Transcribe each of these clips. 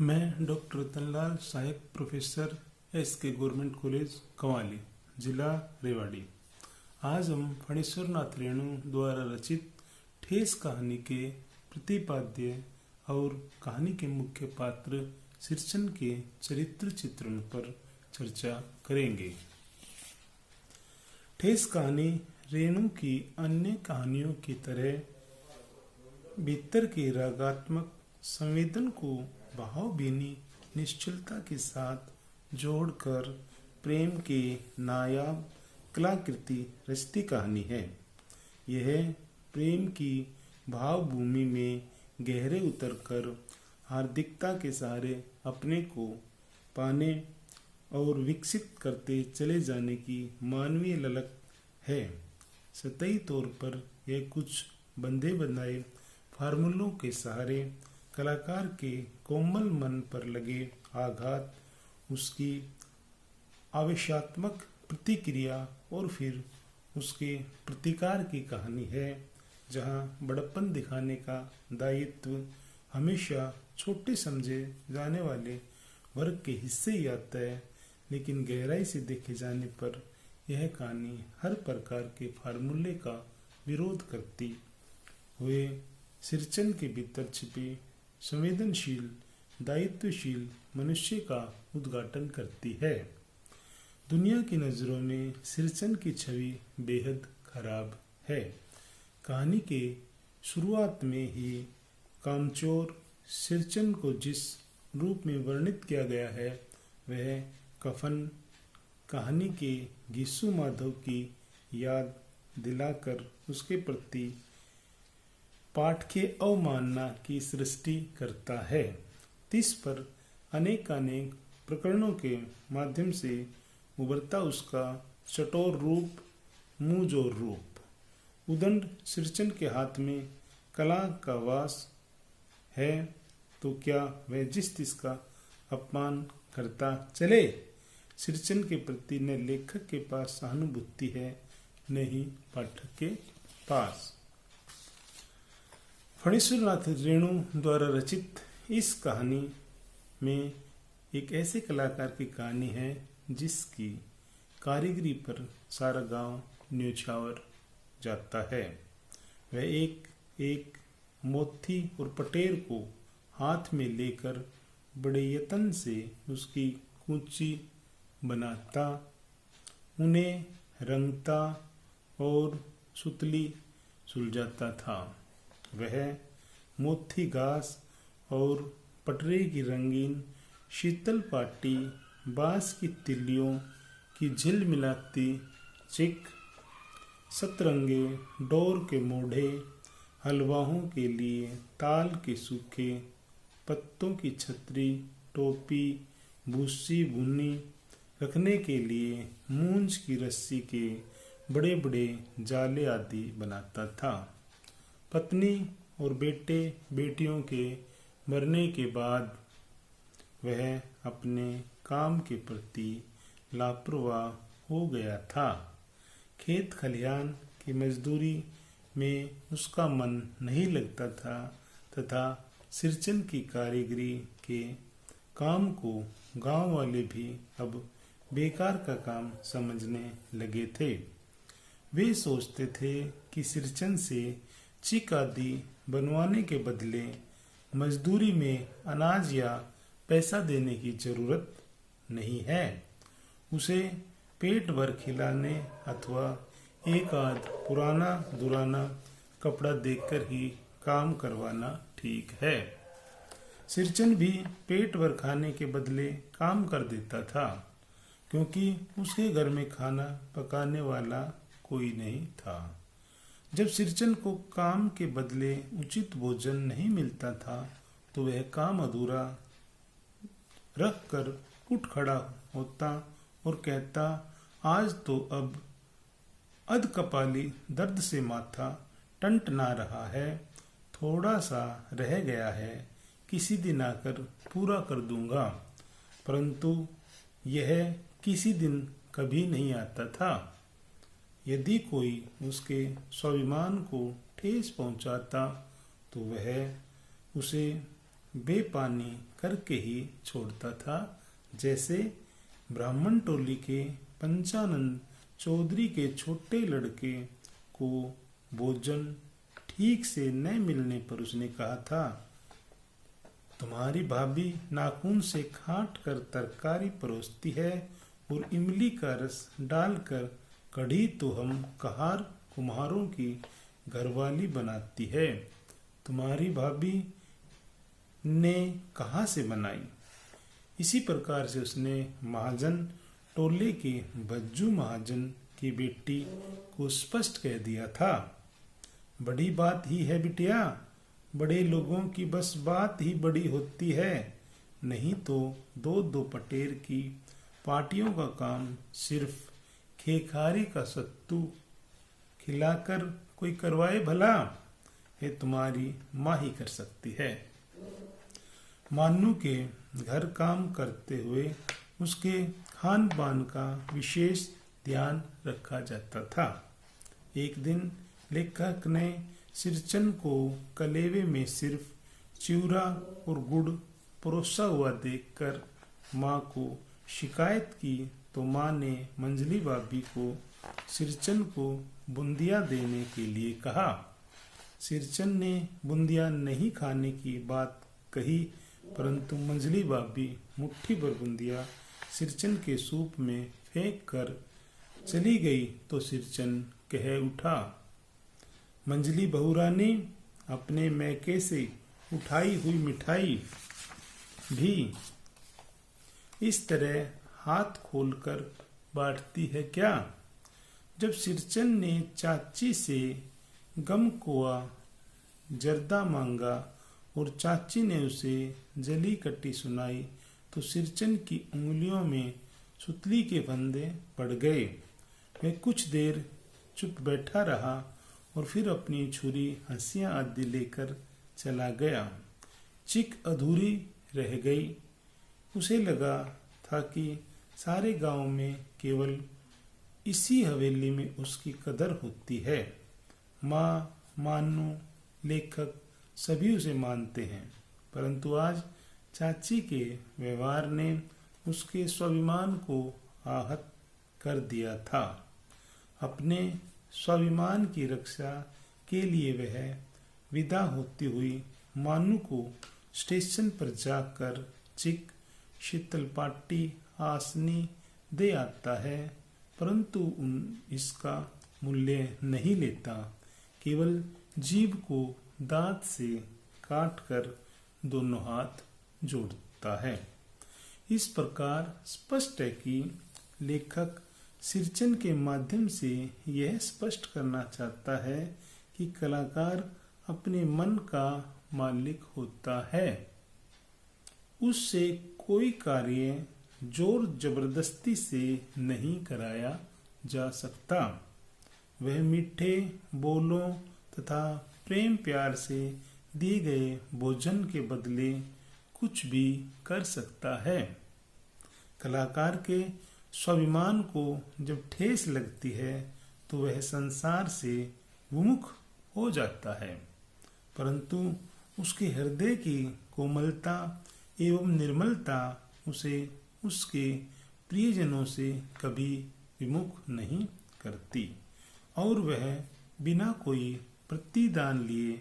मैं डॉक्टर रतनलाल, सहायक professor SK government college qawwali, जिला रेवाड़ी। आज हम फणीश्वर नाथ रेणु द्वारा रचित ठेस कहानी के प्रतिपाद्य और कहानी के मुख्य पात्र सिरचन के चरित्र चित्रण पर चर्चा करेंगे। ठेस कहानी रेणु की अन्य कहानियों की तरह भीतर के रागात्मक संवेदन को भावभीनी निश्चलता के साथ जोड़कर प्रेम के नायाब कलाकृति रचती कहानी है। यह प्रेम की भावभूमि में गहरे उतरकर हार्दिकता के सहारे अपने को पाने और विकसित करते चले जाने की मानवीय ललक है। सतही तौर पर यह कुछ बंधे बनाए फार्मूलों के सहारे कलाकार के कोमल मन पर लगे आघात, उसकी आवेशात्मक प्रतिक्रिया और फिर उसके प्रतिकार की कहानी है, जहां बड़प्पन दिखाने का दायित्व हमेशा छोटे समझे जाने वाले वर्ग के हिस्से ही आता है। लेकिन गहराई से देखे जाने पर यह कहानी हर प्रकार के फार्मूले का विरोध करती हुए सिरचन के भीतर छिपे संवेदनशील दायित्वशील मनुष्य का उद्घाटन करती है। दुनिया की नज़रों में सिरचन की छवि बेहद खराब है। कहानी के शुरुआत में ही कामचोर सिरचन को जिस रूप में वर्णित किया गया है, वह कफन कहानी के गीसू माधव की याद दिलाकर उसके प्रति पाठ के अवमानना की सृष्टि करता है। तिस पर अनेक प्रकरणों के माध्यम से उभरता उसका चटोर रूप, मुंहजोर रूप। उदंड सिरचन के हाथ में कला का वास है, तो क्या वह जिसका अपमान करता चले? सिरचन के प्रति न लेखक के पास सहानुभूति है, न ही पाठक के पास। फणीश्वर नाथ रेणु द्वारा रचित इस कहानी में एक ऐसे कलाकार की कहानी है जिसकी कारीगरी पर सारा गांव न्योछावर जाता है। वह एक एक मोती और पटेर को हाथ में लेकर बड़े यत्न से उसकी कूंची बनाता, उन्हें रंगता और सुतली सुलझाता था। वह मोती घास और पटरे की रंगीन शीतल पाटी, बांस की तिल्लियों की झिलमिलाती चिक, सतरंगे डोर के मोढ़े, हलवाहों के लिए ताल के सूखे पत्तों की छतरी, टोपी, भूसी भुनी रखने के लिए मूंज की रस्सी के बड़े बड़े जाले आदि बनाता था। पत्नी और बेटे बेटियों के मरने के बाद वह अपने काम के प्रति लापरवाह हो गया था। खेत खलिहान की मजदूरी में उसका मन नहीं लगता था तथा सिरचन की कारीगरी के काम को गांव वाले भी अब बेकार का काम समझने लगे थे। वे सोचते थे कि सिरचन से चिक आदि बनवाने के बदले मजदूरी में अनाज या पैसा देने की जरूरत नहीं है, उसे पेट भर खिलाने अथवा एक आध पुराना दुराना कपड़ा देकर ही काम करवाना ठीक है। सिरचन भी पेट भर खाने के बदले काम कर देता था, क्योंकि उसके घर में खाना पकाने वाला कोई नहीं था। जब सिरचन को काम के बदले उचित भोजन नहीं मिलता था, तो वह काम अधूरा रख कर उठ खड़ा होता और कहता, आज तो अब अधकपाली दर्द से माथा टंटना रहा है, थोड़ा सा रह गया है, किसी दिन आकर पूरा कर दूंगा। परंतु यह किसी दिन कभी नहीं आता था। यदि कोई उसके स्वाभिमान को ठेस पहुंचाता, तो वह उसे बेपानी करके ही छोड़ता था। जैसे ब्राह्मण टोली के पंचानंद चौधरी के छोटे लड़के को भोजन ठीक से न मिलने पर उसने कहा था, तुम्हारी भाभी नाखून से काट कर तरकारी परोसती है और इमली का रस डालकर कढ़ी तो हम कहार कुम्हारों की घरवाली बनाती है। तुम्हारी भाभी ने कहाँ से बनाई? इसी प्रकार से उसने महाजन टोले के बज्जू महाजन की बेटी को स्पष्ट कह दिया था। बड़ी बात ही है बिटिया, बड़े लोगों की बस बात ही बड़ी होती है, नहीं तो दो दो पटेर की पार्टियों का काम सिर्फ खेखारी का सत्तू खिलाकर कोई करवाए भला? ये तुम्हारी माँ ही कर सकती है। मान्नू के घर काम करते हुए उसके खान पान का विशेष ध्यान रखा जाता था। एक दिन लेखक ने सिरचन को कलेवे में सिर्फ चिवड़ा और गुड़ परोसा हुआ देखकर माँ को शिकायत की तो माँ ने मंजली भाभी को सिरचन को बूंदिया देने के लिए कहा। सिरचन ने बूंदिया नहीं खाने की बात कही, परंतु मंजली भाभी मुट्ठी भर बूंदिया सिरचन के सूप में फेंक कर चली गई तो सिरचन कह उठा, मंजली बहुरानी अपने मैके से उठाई हुई मिठाई भी इस तरह हाथ खोलकर बांटती है क्या? जब सिरचन ने चाची से गम कोआ जर्दा मांगा और चाची ने उसे जली कट्टी सुनाई तो सिरचन की उंगलियों में सुतली के फंदे पड़ गए। वह कुछ देर चुप बैठा रहा और फिर अपनी छुरी हंसियां आदि लेकर चला गया। चिक अधूरी रह गई। उसे लगा था कि सारे गांव में केवल इसी हवेली में उसकी कदर होती है। माँ, मान्नू, लेखक सभी उसे मानते हैं, परंतु आज चाची के व्यवहार ने उसके स्वाभिमान को आहत कर दिया था। अपने स्वाभिमान की रक्षा के लिए वह विदा होती हुई मान्नू को स्टेशन पर जाकर चिक, शीतल पाटी, आसनी दे आता है, परंतु इसका मूल्य नहीं लेता, केवल जीभ को दांत से काट कर दोनों हाथ जोड़ता है। इस प्रकार स्पष्ट है कि लेखक सिरचन के माध्यम से यह स्पष्ट करना चाहता है कि कलाकार अपने मन का मालिक होता है। उससे कोई कार्य जोर जबरदस्ती से नहीं कराया जा सकता। वह मीठे बोलों तथा प्रेम प्यार से दिए गए भोजन के बदले कुछ भी कर सकता है। कलाकार के स्वाभिमान को जब ठेस लगती है तो वह संसार से विमुख हो जाता है, परंतु उसके हृदय की कोमलता एवं निर्मलता उसे उसके प्रियजनों से कभी विमुख नहीं करती और वह बिना कोई प्रतिदान लिए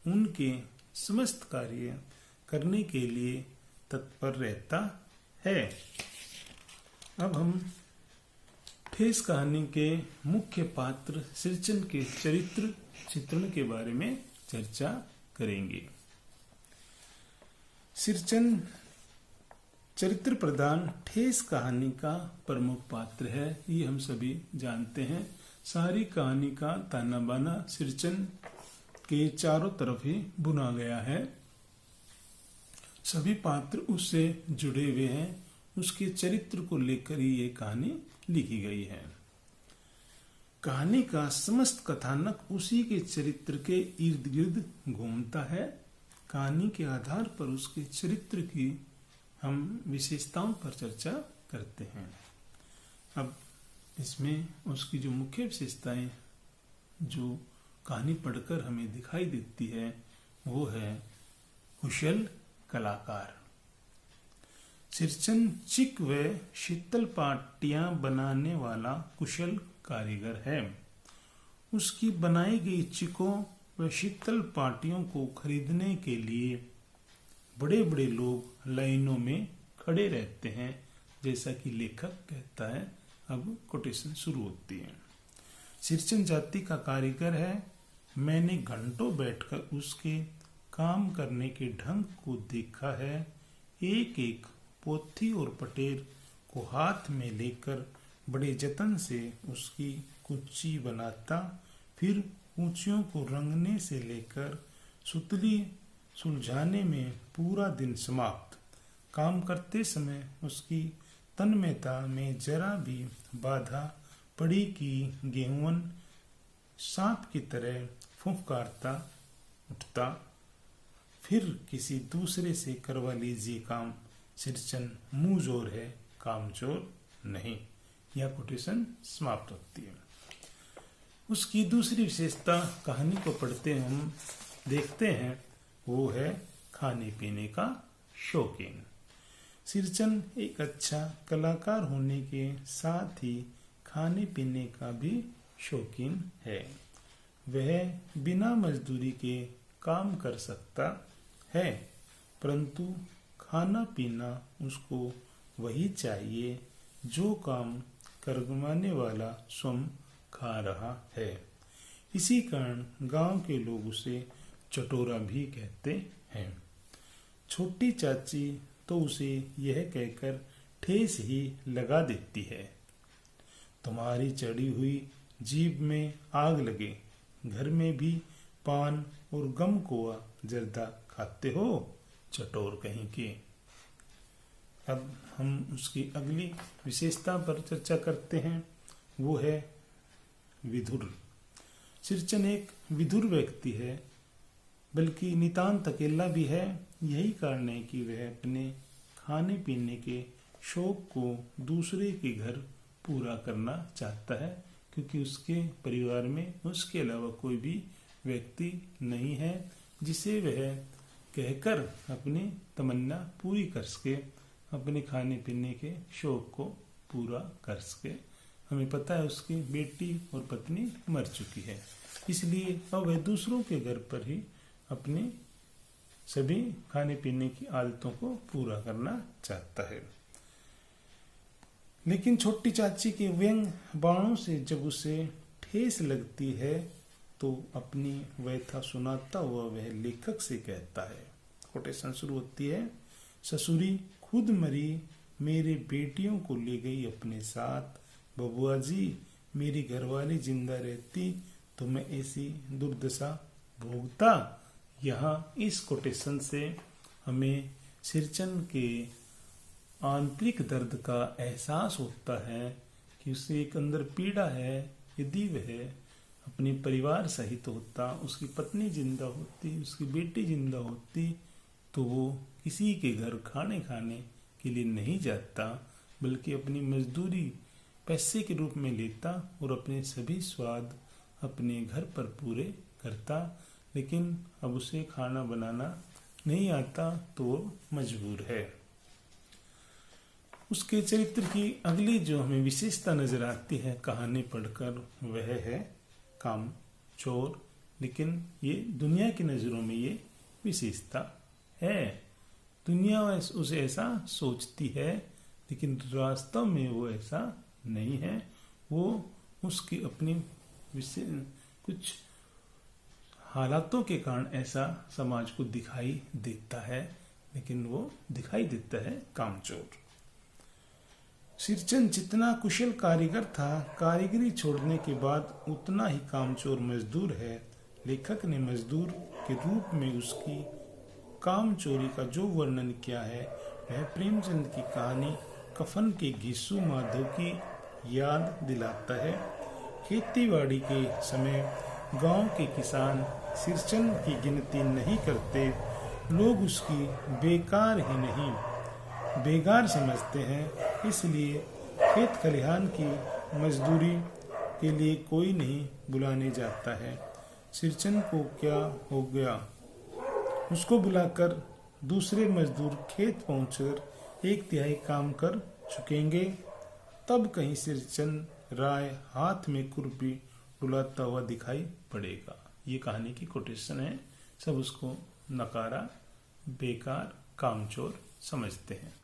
उनके समस्त कार्य करने के लिए तत्पर रहता है। अब हम ठेस कहानी के मुख्य पात्र सिरचन के चरित्र चित्रण के बारे में चर्चा करेंगे। सिरचन चरित्र प्रधान ठेस कहानी का प्रमुख पात्र है, ये हम सभी जानते हैं। सारी कहानी का ताना बाना सिरचन के चारों तरफ ही बुना गया है। सभी पात्र उससे जुड़े हुए हैं, उसके चरित्र को लेकर ही ये कहानी लिखी गई है। कहानी का समस्त कथानक उसी के चरित्र के इर्द गिर्द घूमता है। कहानी के आधार पर उसके चरित्र की हम विशेषताओं पर चर्चा करते हैं। अब इसमें उसकी जो मुख्य विशेषताएं जो कहानी पढ़कर हमें दिखाई देती है वो है कुशल कलाकार। सिरचन चिक व शीतल पाटियां बनाने वाला कुशल कारीगर है। उसकी बनाई गई चिकों व शीतल पाटियों को खरीदने के लिए बड़े बड़े लोग लाइनों में खड़े रहते हैं, जैसा कि लेखक कहता है। अब कोटेशन शुरू होती है। सिरचन जाति का कारीगर है। मैंने घंटों बैठकर उसके काम करने के ढंग को देखा है। एक एक पोथी और पटेर को हाथ में लेकर बड़े जतन से उसकी कुच्ची बनाता, फिर ऊंचियों को रंगने से लेकर सुतली सुलझाने में पूरा दिन समाप्त। काम करते समय उसकी तन्मयता में जरा भी बाधा पड़ी कि गेहूं सांप की तरह फुफकारता उठता। फिर किसी दूसरे से करवा लीजिए काम। सिरचन मुंह जोर है, कामचोर नहीं। यह कोटेशन समाप्त होती है। उसकी दूसरी विशेषता कहानी को पढ़ते हम देखते हैं, वो है खाने पीने का शौकीन। सिरचन एक अच्छा कलाकार होने के साथ ही खाने पीने का भी शौकीन है। वह बिना मजदूरी के काम कर सकता है, परंतु खाना पीना उसको वही चाहिए जो काम करवाने वाला स्वयं खा रहा है। इसी कारण गांव के लोग उसे चटोरा भी कहते हैं। छोटी चाची तो उसे यह कहकर ठेस ही लगा देती है, तुम्हारी चढ़ी हुई जीभ में आग लगे, घर में भी पान और गम कोआ जर्दा खाते हो, चटोर कहीं के। अब हम उसकी अगली विशेषता पर चर्चा करते हैं, वो है विधुर। सिरचन एक विधुर व्यक्ति है, बल्कि नितांत अकेला भी है। यही कारण है कि वह अपने खाने पीने के शौक को दूसरे के घर पूरा करना चाहता है, क्योंकि उसके परिवार में उसके अलावा कोई भी व्यक्ति नहीं है जिसे वह कहकर अपनी तमन्ना पूरी कर सके, अपने खाने पीने के शौक को पूरा कर सके। हमें पता है उसकी बेटी और पत्नी मर चुकी है, इसलिए अब वह दूसरों के घर पर ही अपने सभी खाने पीने की आदतों को पूरा करना चाहता है। लेकिन छोटी चाची के व्यंग बाणों से जब उसे ठेस लगती है तो अपनी व्यथा सुनाता हुआ वह लेखक से कहता है। कोटेशन शुरू होती है। ससुरी खुद मरी, मेरे बेटियों को ले गई अपने साथ। बबुआ जी, मेरी घरवाली जिंदा रहती तो मैं ऐसी दुर्दशा भोगता। यहाँ इस कोटेशन से हमें सिरचन के आंतरिक दर्द का एहसास होता है कि उसे एक अंदर पीड़ा है। यदि वह अपने परिवार सहित होता, उसकी पत्नी जिंदा होती, उसकी बेटी जिंदा होती, तो वो किसी के घर खाने के लिए नहीं जाता, बल्कि अपनी मजदूरी पैसे के रूप में लेता और अपने सभी स्वाद अपने घर पर पूरे करता। लेकिन अब उसे खाना बनाना नहीं आता तो वो मजबूर है। उसके चरित्र की अगली जो हमें विशेषता नजर आती है कहानी पढ़कर, वह है काम चोर। लेकिन ये दुनिया की नजरों में ये विशेषता है। दुनिया उसे ऐसा सोचती है, लेकिन वास्तव में वो ऐसा नहीं है। वो उसकी अपनी कुछ हालातों के कारण ऐसा समाज को दिखाई देता है, लेकिन वो दिखाई देता है कामचोर। सिरचन जितना कुशल कारीगर था, कारीगरी छोड़ने के बाद उतना ही कामचोर मजदूर है। लेखक ने मजदूर के रूप में उसकी कामचोरी का जो वर्णन किया है, वह प्रेमचंद की कहानी कफन के घिस्सू माधव की याद दिलाता है। खेतीबाड़ी के समय गांव के किसान सिरचन की गिनती नहीं करते। लोग उसकी बेकार ही नहीं बेगार समझते हैं, इसलिए खेत खलिहान की मजदूरी के लिए कोई नहीं बुलाने जाता है। सिरचन को क्या हो गया, उसको बुलाकर दूसरे मजदूर खेत पहुंचकर 1/3 काम कर चुकेंगे। तब कहीं से चंद राय हाथ में खुरपी डुलाता हुआ दिखाई पड़ेगा। ये कहानी की कोटेशन है। सब उसको नकारा, बेकार, कामचोर समझते हैं।